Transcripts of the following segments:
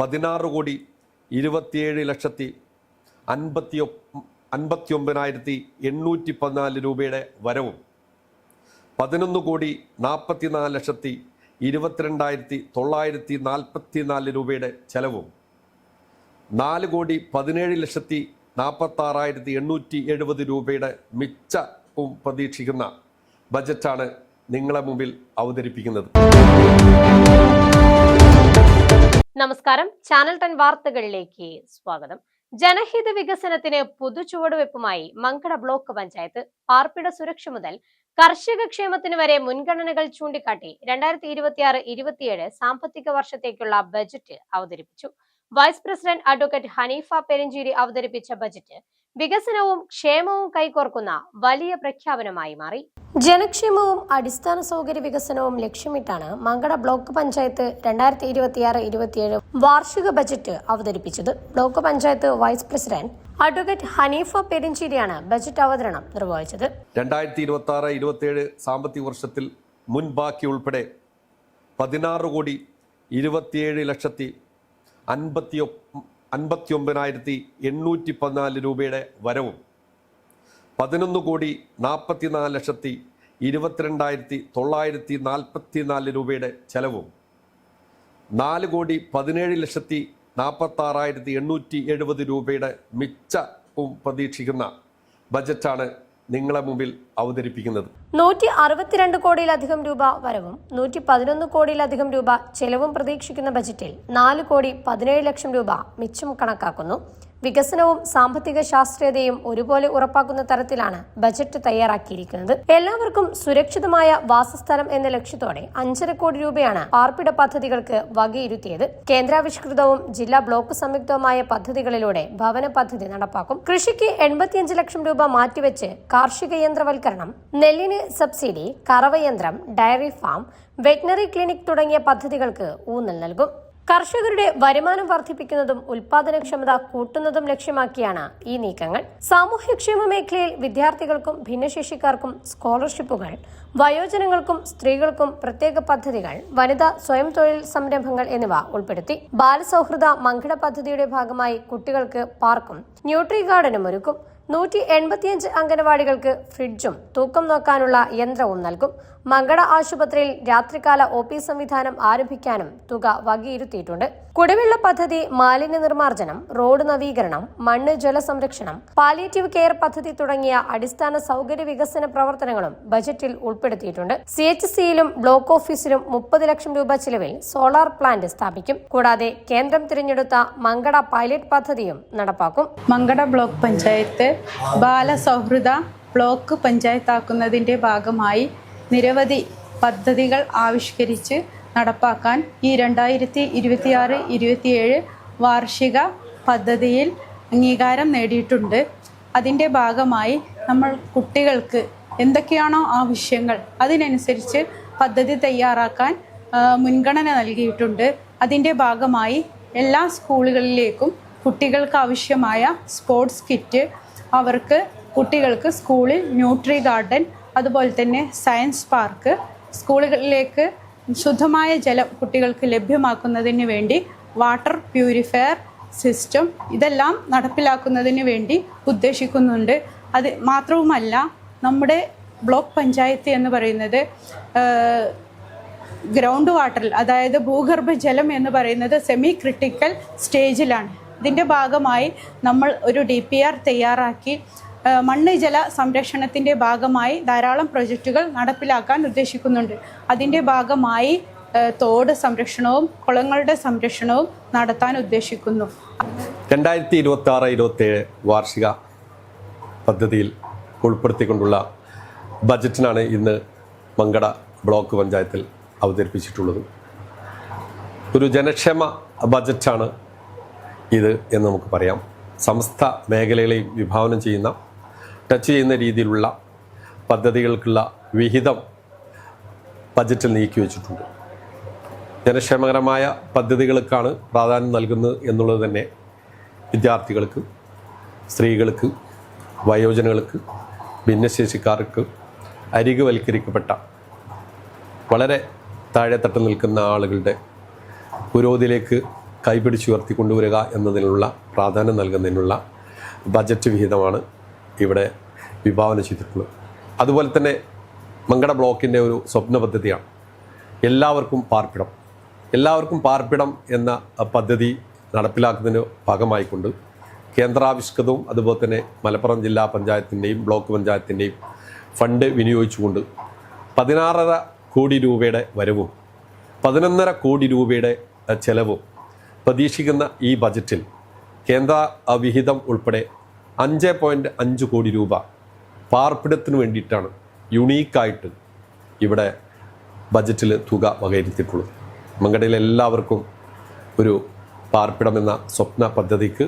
16,27,59,814 രൂപയുടെ വരവും 11,44,22,944 രൂപയുടെ ചെലവും 4,17,46,870 രൂപയുടെ മിച്ചവും പ്രതീക്ഷിക്കുന്ന ബജറ്റാണ് നിങ്ങളെ മുമ്പിൽ അവതരിപ്പിക്കുന്നത്. നമസ്കാരം, ചാനൽ 10 വാർത്തകളിലേക്ക് സ്വാഗതം. ജനഹിത വികസനത്തിന് പുതുചുവടുവെപ്പുമായി മങ്കട ബ്ലോക്ക് പഞ്ചായത്ത് പാർപ്പിട സുരക്ഷ മുതൽ കർഷക ക്ഷേമത്തിന് വരെ മുൻഗണനകൾ ചൂണ്ടിക്കാട്ടി 2026-27 സാമ്പത്തിക വർഷത്തേക്കുള്ള ബജറ്റ് അവതരിപ്പിച്ചു. Vice president advocate Haneefa Perincheri അവതരിപ്പിച്ച ബജറ്റ് വികസനവും ക്ഷേമവും കൈകോർക്കുന്ന വലിയ പ്രഖ്യാപനമായി മാറി. ജനക്ഷേമവും അടിസ്ഥാന സൗകര്യ വികസനവും ലക്ഷ്യമിട്ടാണ് മങ്കട ബ്ലോക്ക് പഞ്ചായത്ത് 2026-27 വാർഷിക ബജറ്റ് അവതരിപ്പിച്ചത്. Block panchayat vice president advocate Haneefa പെരിഞ്ചേരിയാണ് ബജറ്റ് അവതരണം നിർവഹിച്ചത്. 2026-27 സാമ്പത്തിക വർഷത്തിൽ മുൻ ബാക്കി ഉൾപ്പെടെ 16,57,59,814 രൂപയുടെ വരവും 11,44,22,944 രൂപയുടെ ചെലവും 4,17,46,870 രൂപയുടെ മിച്ചവും പ്രതീക്ഷിക്കുന്ന ബജറ്റാണ് നിങ്ങളെ മുമ്പിൽ അവതരിപ്പിക്കുന്നത്. 162 കോടിയിലധികം രൂപ വരവും 111 കോടിയിലധികം രൂപ ചെലവും പ്രതീക്ഷിക്കുന്ന ബജറ്റിൽ 4,17,00,000 രൂപ മിച്ചം കണക്കാക്കുന്നു. വികസനവും സാമ്പത്തിക ശാസ്ത്രീയതയും ഒരുപോലെ ഉറപ്പാക്കുന്ന തരത്തിലാണ് ബജറ്റ് തയ്യാറാക്കിയിരിക്കുന്നത്. എല്ലാവർക്കും സുരക്ഷിതമായ വാസസ്ഥലം എന്ന ലക്ഷ്യത്തോടെ 5.5 കോടി രൂപയാണ് പാർപ്പിട പദ്ധതികൾക്ക് വകയിരുത്തിയത്. കേന്ദ്രാവിഷ്കൃതവും ജില്ലാ ബ്ലോക്ക് സംയുക്തവുമായ പദ്ധതികളിലൂടെ ഭവന പദ്ധതി നടപ്പാക്കും. കൃഷിക്ക് 85 ലക്ഷം രൂപ മാറ്റിവെച്ച് കാർഷിക യന്ത്രവൽക്കരണം, നെല്ലിന് സബ്സിഡി, കറവയന്ത്രം, ഡയറി ഫാം, വെറ്റിനറി ക്ലിനിക് തുടങ്ങിയ പദ്ധതികൾക്ക് ഊന്നൽ നൽകും. കർഷകരുടെ വരുമാനം വർദ്ധിപ്പിക്കുന്നതും ഉൽപാദനക്ഷമത കൂട്ടുന്നതും ലക്ഷ്യമാക്കിയാണ് ഈ നീക്കങ്ങൾ. സാമൂഹ്യക്ഷേമ മേഖലയിൽ വിദ്യാർത്ഥികൾക്കും ഭിന്നശേഷിക്കാർക്കും സ്കോളർഷിപ്പുകൾ, വയോജനങ്ങൾക്കും സ്ത്രീകൾക്കും പ്രത്യേക പദ്ധതികൾ, വനിതാ സ്വയം തൊഴിൽ സംരംഭങ്ങൾ എന്നിവ ഉൾപ്പെടുത്തി. ബാലസൗഹൃദ മങ്കട പദ്ധതിയുടെ ഭാഗമായി കുട്ടികൾക്ക് പാർക്കും ന്യൂട്രി ഗാർഡനും ഒരുക്കും. 185 അംഗനവാടികൾക്ക് ഫ്രിഡ്ജും തൂക്കം നോക്കാനുള്ള യന്ത്രവും നൽകും. മങ്കട ആശുപത്രിയിൽ രാത്രികാല OP സംവിധാനം ആരംഭിക്കാനും തുക വകയിരുത്തിയിട്ടുണ്ട്. കുടിവെള്ള പദ്ധതി, മാലിന്യ നിർമ്മാർജ്ജനം, റോഡ് നവീകരണം, മണ്ണ് ജല സംരക്ഷണം, പാലിയേറ്റീവ് കെയർ പദ്ധതി തുടങ്ങിയ അടിസ്ഥാന സൗകര്യ വികസന പ്രവർത്തനങ്ങളും ബജറ്റിൽ ഉൾപ്പെടുത്തിയിട്ടുണ്ട്. CHCയിലും ബ്ലോക്ക് ഓഫീസിലും 30 ലക്ഷം രൂപ ചിലവിൽ സോളാർ പ്ലാന്റ് സ്ഥാപിക്കും. കൂടാതെ കേന്ദ്രം തിരഞ്ഞെടുത്ത മങ്കട പൈലറ്റ് പദ്ധതിയും നടപ്പാക്കും. മങ്കട ബ്ലോക്ക് പഞ്ചായത്ത് ബാലസൗഹൃദ ബ്ലോക്ക് പഞ്ചായത്താക്കുന്നതിന്റെ ഭാഗമായി നിരവധി പദ്ധതികൾ ആവിഷ്കരിച്ച് നടപ്പാക്കാൻ ഈ 2026-27 വാർഷിക പദ്ധതിയിൽ അംഗീകാരം നേടിയിട്ടുണ്ട്. അതിൻ്റെ ഭാഗമായി നമ്മൾ കുട്ടികൾക്ക് എന്തൊക്കെയാണോ ആവശ്യങ്ങൾ അതിനനുസരിച്ച് പദ്ധതി തയ്യാറാക്കാൻ മുൻഗണന നൽകിയിട്ടുണ്ട്. അതിൻ്റെ ഭാഗമായി എല്ലാ സ്കൂളുകളിലേക്കും കുട്ടികൾക്ക് ആവശ്യമായ സ്പോർട്സ് കിറ്റ്, കുട്ടികൾക്ക് സ്കൂളിൽ ന്യൂട്രി ഗാർഡൻ, അതുപോലെ തന്നെ സയൻസ് പാർക്ക്, സ്കൂളുകളിലേക്ക് ശുദ്ധമായ ജലം കുട്ടികൾക്ക് ലഭ്യമാക്കുന്നതിന് വേണ്ടി വാട്ടർ പ്യൂരിഫയർ സിസ്റ്റം, ഇതെല്ലാം നടപ്പിലാക്കുന്നതിന് വേണ്ടി ഉദ്ദേശിക്കുന്നുണ്ട്. അത് മാത്രവുമല്ല, നമ്മുടെ ബ്ലോക്ക് പഞ്ചായത്ത് എന്ന് പറയുന്നത് ഗ്രൗണ്ട് വാട്ടറിൽ, അതായത് ഭൂഗർഭ ജലം എന്ന് പറയുന്നത് സെമി ക്രിട്ടിക്കൽ സ്റ്റേജിലാണ്. ഇതിൻ്റെ ഭാഗമായി നമ്മൾ ഒരു DPR തയ്യാറാക്കി മണ്ണ് ജല സംരക്ഷണത്തിൻ്റെ ഭാഗമായി ധാരാളം പ്രൊജക്റ്റുകൾ നടപ്പിലാക്കാൻ ഉദ്ദേശിക്കുന്നുണ്ട്. അതിൻ്റെ ഭാഗമായി തോട് സംരക്ഷണവും കുളങ്ങളുടെ സംരക്ഷണവും നടത്താൻ ഉദ്ദേശിക്കുന്നു. 2026-27 വാർഷിക പദ്ധതിയിൽ ഉൾപ്പെടുത്തിക്കൊണ്ടുള്ള ബജറ്റിനാണ് ഇന്ന് മങ്കട ബ്ലോക്ക് പഞ്ചായത്തിൽ അവതരിപ്പിച്ചിട്ടുള്ളത്. ഒരു ജനക്ഷേമ ബജറ്റാണ് ഇത് എന്ന് നമുക്ക് പറയാം. സമസ്ത മേഖലകളെയും വിഭാവനം ചെയ്യുന്ന, ടച്ച് ചെയ്യുന്ന രീതിയിലുള്ള പദ്ധതികൾക്കുള്ള വിഹിതം ബജറ്റിൽ നീക്കി വച്ചിട്ടുണ്ട്. ജനക്ഷേമകരമായ പദ്ധതികൾക്കാണ് പ്രാധാന്യം നൽകുന്നത് എന്നുള്ളത് തന്നെ വിദ്യാർത്ഥികൾക്ക്, സ്ത്രീകൾക്ക്, വയോജനങ്ങൾക്ക്, ഭിന്നശേഷിക്കാർക്ക്, അരികുവൽക്കരിക്കപ്പെട്ട വളരെ താഴെത്തട്ട് നിൽക്കുന്ന ആളുകളുടെ പുരോഗതിയിലേക്ക് കൈപിടിച്ചുയർത്തി കൊണ്ടുവരിക എന്നതിനുള്ള പ്രാധാന്യം നൽകുന്നതിനുള്ള ബജറ്റ് വിഹിതമാണ് ഇവിടെ വിഭാവന ചെയ്തിട്ടുള്ളത്. അതുപോലെ തന്നെ മങ്കട ബ്ലോക്കിൻ്റെ ഒരു സ്വപ്ന പദ്ധതിയാണ് എല്ലാവർക്കും പാർപ്പിടം എന്ന പദ്ധതി നടപ്പിലാക്കുന്നതിന് ഭാഗമായിക്കൊണ്ട് കേന്ദ്രാവിഷ്കൃതവും അതുപോലെ തന്നെ മലപ്പുറം ജില്ലാ പഞ്ചായത്തിൻ്റെയും ബ്ലോക്ക് പഞ്ചായത്തിൻ്റെയും ഫണ്ട് വിനിയോഗിച്ചുകൊണ്ട് 16.5 കോടി രൂപയുടെ വരവും 11.5 കോടി രൂപയുടെ ചെലവും പ്രതീക്ഷിക്കുന്ന ഈ ബജറ്റിൽ കേന്ദ്ര വിഹിതം ഉൾപ്പെടെ 5.5 കോടി രൂപ പാർപ്പിടത്തിന് വേണ്ടിയിട്ടാണ് യുണീക്കായിട്ട് ഇവിടെ ബജറ്റിൽ തുക വകയിരുത്തിയിട്ടുള്ളത്. മങ്കടയിലെ എല്ലാവർക്കും ഒരു പാർപ്പിടം എന്ന സ്വപ്ന പദ്ധതിക്ക്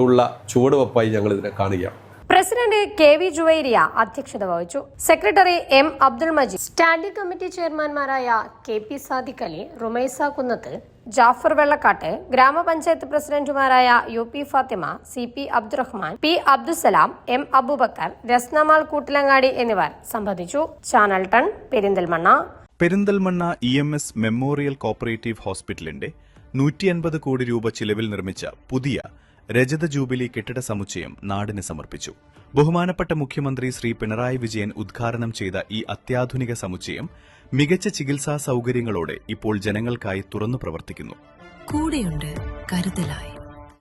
ഉള്ള ചുവടുവെപ്പായി ഞങ്ങൾ ഇതിനെ കാണുകയാണ്. പ്രസിഡന്റ് KV ജുവൈരിയ അധ്യക്ഷത വഹിച്ചു. Secretary M Abdul Majeed, standing committee ചെയർമാൻമാരായ KP സാദിഖ് അലി, റുമൈസ കുന്നത്ത്, ജാഫർ വെള്ളക്കാട്ട്, ഗ്രാമപഞ്ചായത്ത് പ്രസിഡന്റുമാരായ UP Fathima, CP Abdurahman, P Abdussalam, M Abubakar, രസ്നമാൾ Koottilangadi എന്നിവർ സംബന്ധിച്ചു. Channel 10 Perinthalmanna EMS memorial cooperative ഹോസ്പിറ്റലിന്റെ 150 കോടി രൂപ ചിലവിൽ നിർമ്മിച്ച പുതിയ രജത ജൂബിലി കെട്ടിട സമുച്ചയം നാടിന് സമർപ്പിച്ചു. ബഹുമാനപ്പെട്ട മുഖ്യമന്ത്രി ശ്രീ പിണറായി വിജയൻ ഉദ്ഘാടനം ചെയ്ത ഈ അത്യാധുനിക സമുച്ചയം മികച്ച ചികിത്സാ സൌകര്യങ്ങളോടെ ഇപ്പോൾ ജനങ്ങൾക്കായി തുറന്നു പ്രവർത്തിക്കുന്നു. കൂടെയുണ്ട് കരുതലായി.